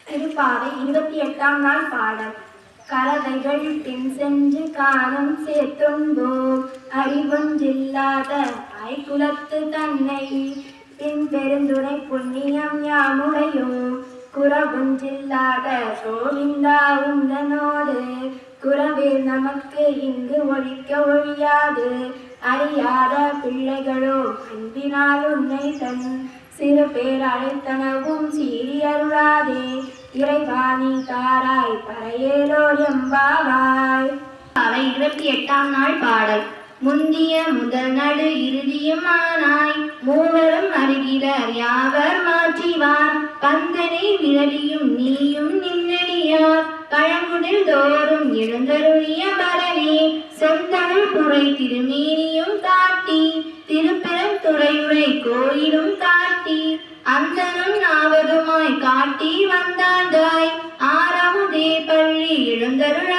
திருப்பாவை 28ஆம் நாள் பாடல். கரவைகள் பின் சென்று காலம் சேர்த்துண்டோம் அறிவொன்றில்லாத ஐக்குலத்து தன்னை பின் பெருந்துரை புண்ணியம் யாமுடையோம் குறவொன்றில்லாத கோவிந்தா உந்தனோடு குறவேல் நமக்கு இங்கு ஒழிக்க ஒழியாது அறியாத பிள்ளைகளோ அன்பினால் உன்னை தன் சிறு பேர் அழைத்தனவும் சீறி அருளாதே இறைவாணி தாராய் பறையேலோர் எம்பாவாய். 28ஆம் நாள் பாடல். முந்திய முதல் நடு இறுதியுமானாய் மூவரும் அருகிலர் யாவர் மாற்றிவார் பந்தனை விரலியும் நீயும் நின்னடியார் பழங்குடில் தோறும் எழுந்தருளிய பரனே செந்தமிழ் புரை திருமேனியும் காட்டி திருப்பெரும் துறையுரை கோயிலும் காட்டி அந்தனும் நாவதுமாய் காட்டி வந்தாண்டாய் ஆரமுதே பள்ளி எழுந்தருள